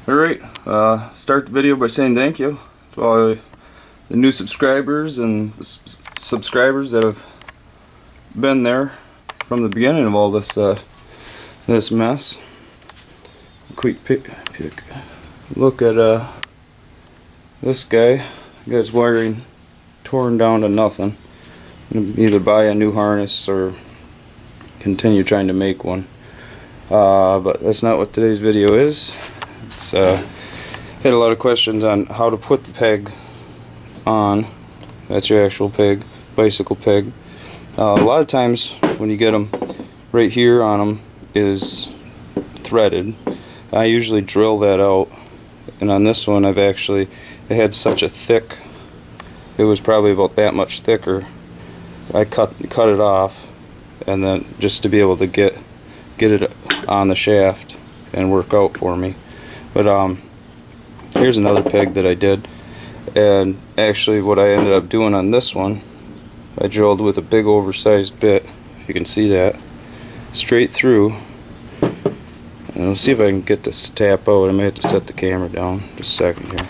Alright, start the video by saying thank you to all the new subscribers and the subscribers that have been there from the beginning of all this this mess. Quick pick look at this guy. Got his wiring torn down to nothing. Either buy a new harness or continue trying to make one. But that's not what today's video is. It's had a lot of questions on how to put the peg on. That's your actual peg, bicycle peg. A lot of times when you get them, right here on them is threaded. I usually drill that out, and on this one it had such a thick, it was probably about that much thicker. I cut it off, and then just to be able to get it on the shaft and work out for me. But here's another peg that I did, and actually what I ended up doing on this one, I drilled with a big oversized bit, if you can see that, straight through. And let's see if I can get this to tap out. I may have to set the camera down just a second here.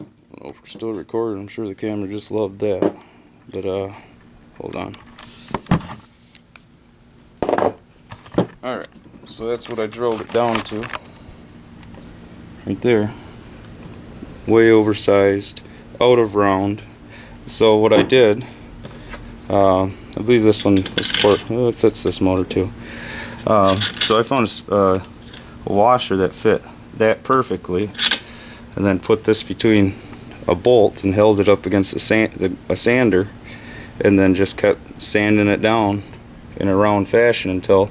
I don't know if we're still recording. I'm sure the camera just loved that. But hold on. Alright, so that's what I drilled it down to. Right there. Way oversized, out of round. So what I did, I believe this one is it fits this motor too. So I found a washer that fit that perfectly, and then put this between a bolt and held it up against a sander, and then just kept sanding it down in a round fashion until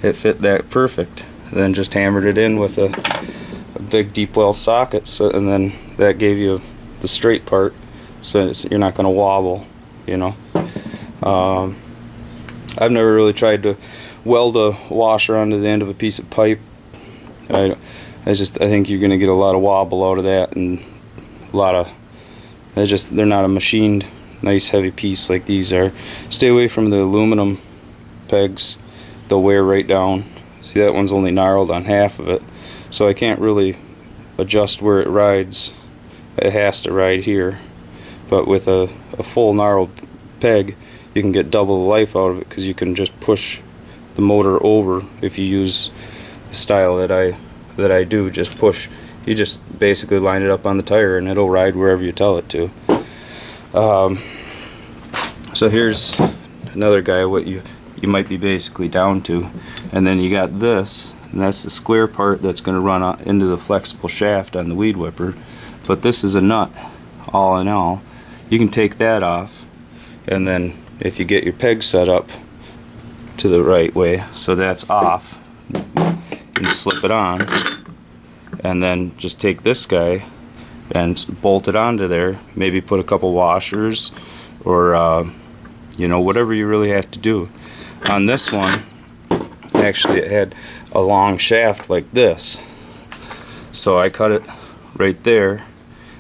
it fit that perfect. And then just hammered it in with a big deep well socket, and then that gave you the straight part, so you're not going to wobble, you know. I've never really tried to weld a washer onto the end of a piece of pipe. I think you're going to get a lot of wobble out of that, and a lot of they're not a machined nice heavy piece like these are. Stay away from the aluminum pegs. They'll wear right down. See, that one's only gnarled on half of it, so I can't really adjust where it rides. It has to ride here. But with a full gnarled peg, you can get double the life out of it, because you can just push the motor over. If you use the style that I do, just push. You just basically line it up on the tire and it'll ride wherever you tell it to. So here's another guy, what you might be basically down to. And then you got this, and that's the square part that's going to run into the flexible shaft on the weed whipper. But this is a nut, all in all. You can take that off, and then if you get your peg set up to the right way, so that's off, you can slip it on, and then just take this guy and bolt it onto there. Maybe put a couple washers, or you know, whatever you really have to do. On this one, actually it had a long shaft like this, so I cut it right there,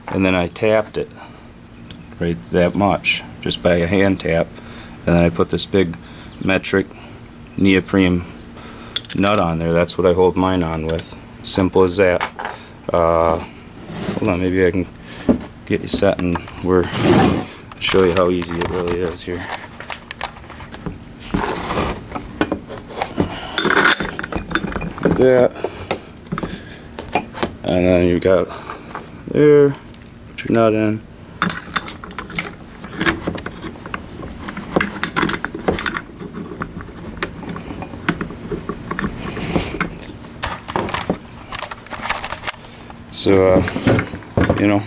and then I tapped it right that much just by a hand tap, and then I put this big metric neoprene nut on there. That's what I hold mine on with. Simple as that. Hold on, maybe I can get you set and show you how easy it really is here. Like that. And then you got there, put your nut in. So, you know,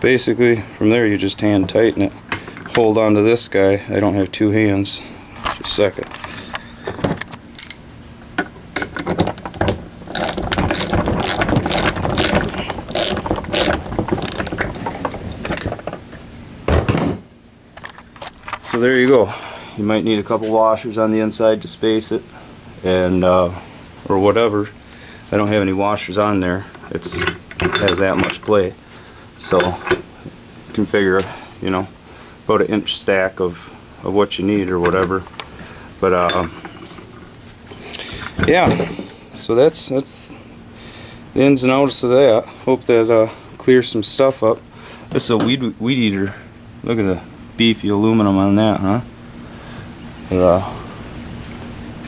basically from there you just hand tighten it. Hold on to this guy. I don't have two hands. Just a second. So there you go. You might need a couple washers on the inside to space it, and or whatever. I don't have any washers on there. it's has that much play. So you can figure, you know, about an inch stack of what you need or whatever. But yeah, so that's the ins and outs of that. Hope that clears some stuff up. This is a weed eater. Look at the beefy aluminum on that, huh? But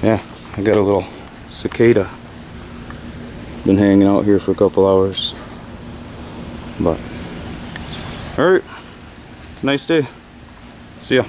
yeah, I got a little cicada. Been hanging out here for a couple hours. But alright, nice day. See ya.